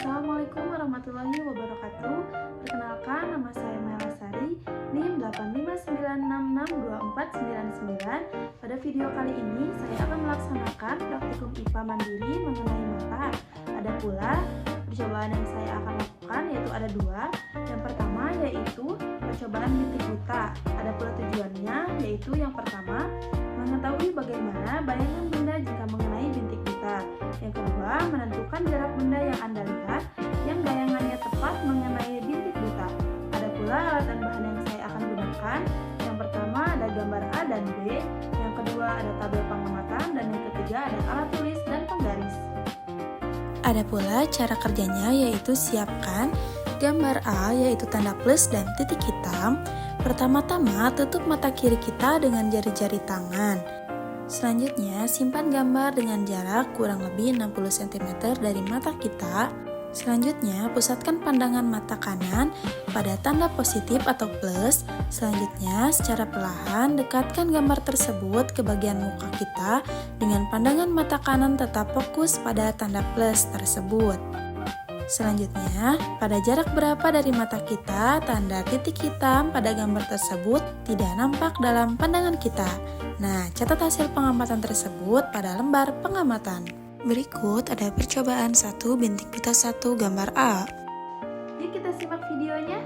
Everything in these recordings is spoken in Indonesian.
Assalamualaikum warahmatullahi wabarakatuh. Perkenalkan, nama saya Mela Sari, NIM 859662499. Pada video kali ini, saya akan melaksanakan praktikum IPA mandiri mengenai mata. Ada pula percobaan yang saya akan lakukan, yaitu ada dua. Yang pertama yaitu percobaan bintik buta. Ada pula tujuannya, yaitu yang pertama mengetahui bagaimana bayangan benda jika mengenai bintik buta. Yang kedua, menentukan jarak benda yang Anda lihat yang bayangannya tepat mengenai bintik buta. Ada pula alat dan bahan yang saya akan gunakan. Yang pertama ada gambar A dan B, yang kedua ada tabel pengamatan, dan yang ketiga ada alat tulis dan penggaris. Ada pula cara kerjanya, yaitu siapkan gambar A, yaitu tanda plus dan titik hitam. Pertama-tama tutup mata kiri kita dengan jari-jari tangan. Selanjutnya simpan gambar dengan jarak kurang lebih 60 cm dari mata kita. Selanjutnya pusatkan pandangan mata kanan pada tanda positif atau plus. Selanjutnya secara perlahan dekatkan gambar tersebut ke bagian muka kita dengan pandangan mata kanan tetap fokus pada tanda plus tersebut. Selanjutnya, pada jarak berapa dari mata kita, tanda titik hitam pada gambar tersebut tidak nampak dalam pandangan kita. Nah, catat hasil pengamatan tersebut pada lembar pengamatan. Berikut ada percobaan 1 bintik buta 1 gambar A. Yuk kita simak videonya.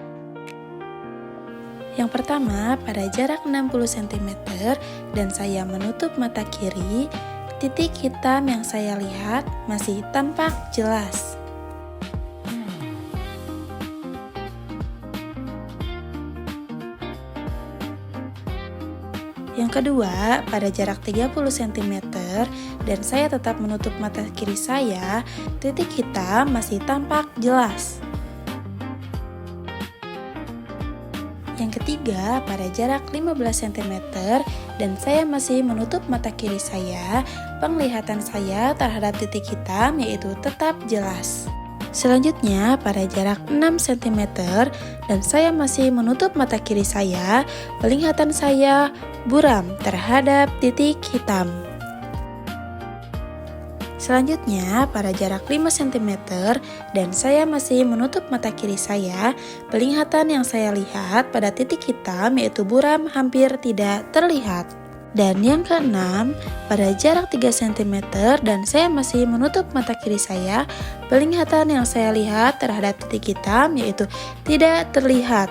Yang pertama, pada jarak 60 cm dan saya menutup mata kiri, titik hitam yang saya lihat masih tampak jelas. Yang kedua, pada jarak 30 cm dan saya tetap menutup mata kiri saya, titik hitam masih tampak jelas. Yang ketiga, pada jarak 15 cm dan saya masih menutup mata kiri saya, penglihatan saya terhadap titik hitam yaitu tetap jelas. Selanjutnya, pada jarak 6 cm dan saya masih menutup mata kiri saya, penglihatan saya buram terhadap titik hitam. Selanjutnya, pada jarak 5 cm dan saya masih menutup mata kiri saya, penglihatan yang saya lihat pada titik hitam yaitu buram hampir tidak terlihat. Dan yang keenam, pada jarak 3 cm dan saya masih menutup mata kiri saya, penglihatan yang saya lihat terhadap titik hitam yaitu tidak terlihat.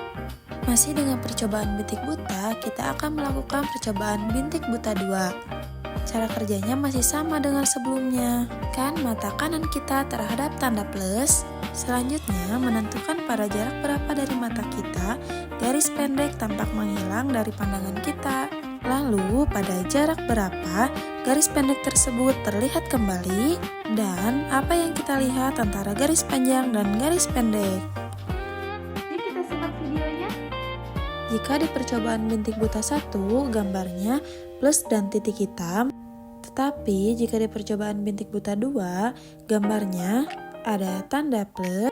Masih dengan percobaan bintik buta, kita akan melakukan percobaan bintik buta 2. Cara kerjanya masih sama dengan sebelumnya. Kan mata kanan kita terhadap tanda plus. Selanjutnya, menentukan pada jarak berapa dari mata kita, garis pendek tampak menghilang dari pandangan kita. Lalu, pada jarak berapa garis pendek tersebut terlihat kembali, dan apa yang kita lihat antara garis panjang dan garis pendek. Yuk kita simak videonya. Jika di percobaan bintik buta 1, gambarnya plus dan titik hitam, tetapi jika di percobaan bintik buta 2, gambarnya ada tanda plus,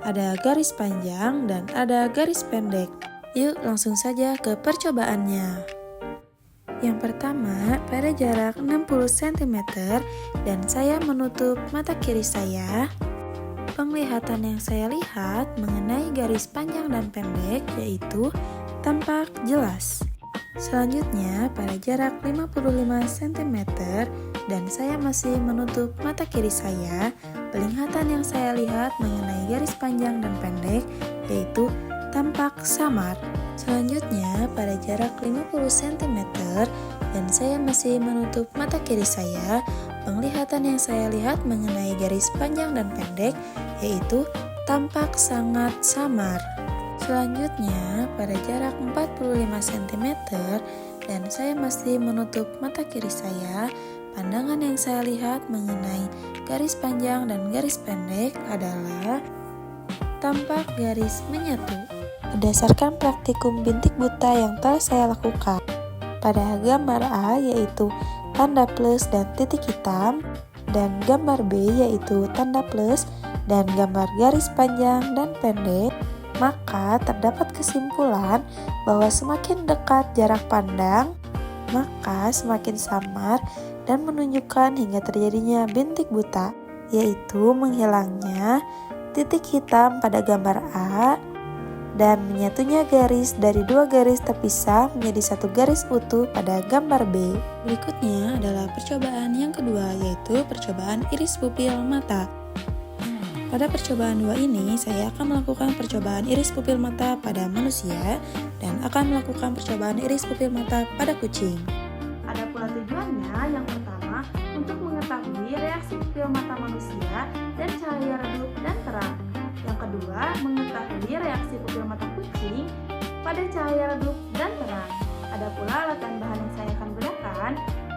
ada garis panjang, dan ada garis pendek. Yuk langsung saja ke percobaannya. Yang pertama, pada jarak 60 cm dan saya menutup mata kiri saya, penglihatan yang saya lihat mengenai garis panjang dan pendek yaitu tampak jelas. Selanjutnya, pada jarak 55 cm dan saya masih menutup mata kiri saya, penglihatan yang saya lihat mengenai garis panjang dan pendek yaitu tampak samar. Selanjutnya, pada jarak 50 cm dan saya masih menutup mata kiri saya, penglihatan yang saya lihat mengenai garis panjang dan pendek yaitu tampak sangat samar. Selanjutnya, pada jarak 45 cm dan saya masih menutup mata kiri saya, pandangan yang saya lihat mengenai garis panjang dan garis pendek adalah tampak garis menyatu. Berdasarkan praktikum bintik buta yang telah saya lakukan, pada gambar A yaitu tanda plus dan titik hitam, dan gambar B yaitu tanda plus dan gambar garis panjang dan pendek, maka terdapat kesimpulan bahwa semakin dekat jarak pandang, maka semakin samar dan menunjukkan hingga terjadinya bintik buta, yaitu menghilangnya titik hitam pada gambar A dan menyatunya garis dari dua garis terpisah menjadi satu garis utuh pada gambar B. Berikutnya adalah percobaan yang kedua, yaitu percobaan iris pupil mata. Pada percobaan 2 ini, saya akan melakukan percobaan iris pupil mata pada manusia dan akan melakukan percobaan iris pupil mata pada kucing. Ada pula tujuannya, yang pertama untuk mengetahui reaksi pupil mata manusia dan cahaya redup dan terang. Yang kedua, mengetahui reaksi pupil mata kucing pada cahaya redup dan terang. Ada pula alat dan bahan yang saya akan gunakan,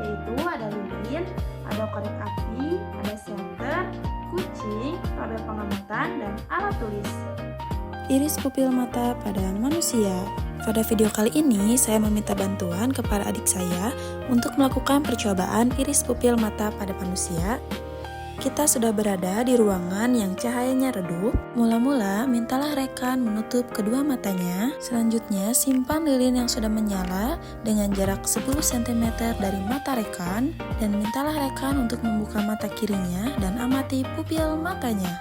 yaitu ada lilin, ada korek api, ada senter, kucing, roda pengamatan, dan alat tulis. Iris pupil mata pada manusia. Pada video kali ini, saya meminta bantuan kepada adik saya untuk melakukan percobaan iris pupil mata pada manusia. Kita sudah berada di ruangan yang cahayanya redup. Mula-mula, mintalah rekan menutup kedua matanya. Selanjutnya, simpan lilin yang sudah menyala dengan jarak 10 cm dari mata rekan. Dan mintalah rekan untuk membuka mata kirinya dan amati pupil matanya.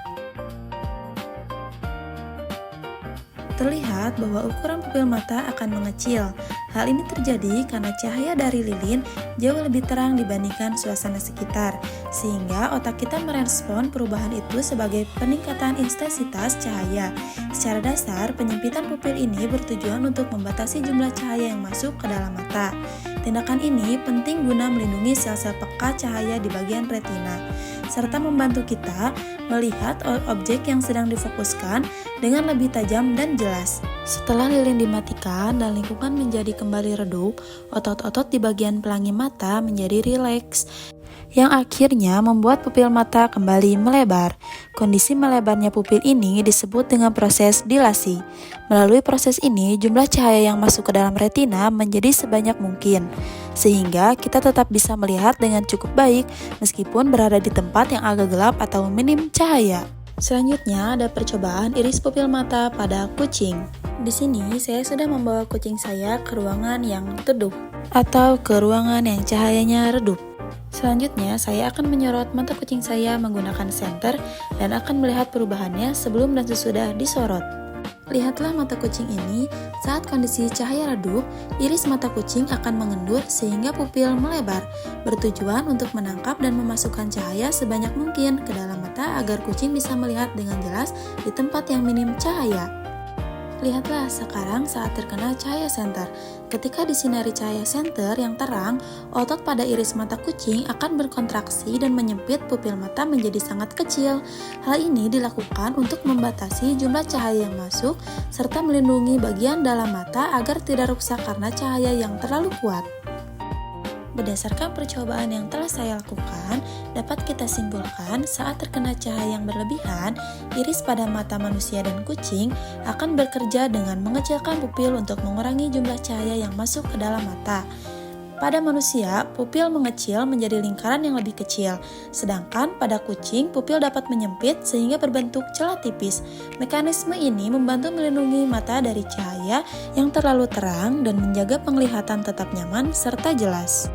Terlihat bahwa ukuran pupil mata akan mengecil. Hal ini terjadi karena cahaya dari lilin jauh lebih terang dibandingkan suasana sekitar, sehingga otak kita merespon perubahan itu sebagai peningkatan intensitas cahaya. Secara dasar, penyempitan pupil ini bertujuan untuk membatasi jumlah cahaya yang masuk ke dalam mata. Tindakan ini penting guna melindungi sel-sel peka cahaya di bagian retina, serta membantu kita melihat objek yang sedang difokuskan dengan lebih tajam dan jelas. Setelah lilin dimatikan dan lingkungan menjadi kembali redup, otot-otot di bagian pelangi mata menjadi rileks, yang akhirnya membuat pupil mata kembali melebar. Kondisi melebarnya pupil ini disebut dengan proses dilasi. Melalui proses ini, jumlah cahaya yang masuk ke dalam retina menjadi sebanyak mungkin, sehingga kita tetap bisa melihat dengan cukup baik meskipun berada di tempat yang agak gelap atau minim cahaya. Selanjutnya ada percobaan iris pupil mata pada kucing. Di sini saya sudah membawa kucing saya ke ruangan yang teduh atau ke ruangan yang cahayanya redup. Selanjutnya, saya akan menyorot mata kucing saya menggunakan senter dan akan melihat perubahannya sebelum dan sesudah disorot. Lihatlah mata kucing ini, saat kondisi cahaya redup, iris mata kucing akan mengendur sehingga pupil melebar, bertujuan untuk menangkap dan memasukkan cahaya sebanyak mungkin ke dalam mata agar kucing bisa melihat dengan jelas di tempat yang minim cahaya. Lihatlah sekarang saat terkena cahaya senter. Ketika disinari cahaya senter yang terang, otot pada iris mata kucing akan berkontraksi dan menyempit pupil mata menjadi sangat kecil. Hal ini dilakukan untuk membatasi jumlah cahaya yang masuk serta melindungi bagian dalam mata agar tidak rusak karena cahaya yang terlalu kuat. Berdasarkan percobaan yang telah saya lakukan, dapat kita simpulkan saat terkena cahaya yang berlebihan, iris pada mata manusia dan kucing akan bekerja dengan mengecilkan pupil untuk mengurangi jumlah cahaya yang masuk ke dalam mata. Pada manusia, pupil mengecil menjadi lingkaran yang lebih kecil, sedangkan pada kucing, pupil dapat menyempit sehingga berbentuk celah tipis. Mekanisme ini membantu melindungi mata dari cahaya yang terlalu terang dan menjaga penglihatan tetap nyaman serta jelas.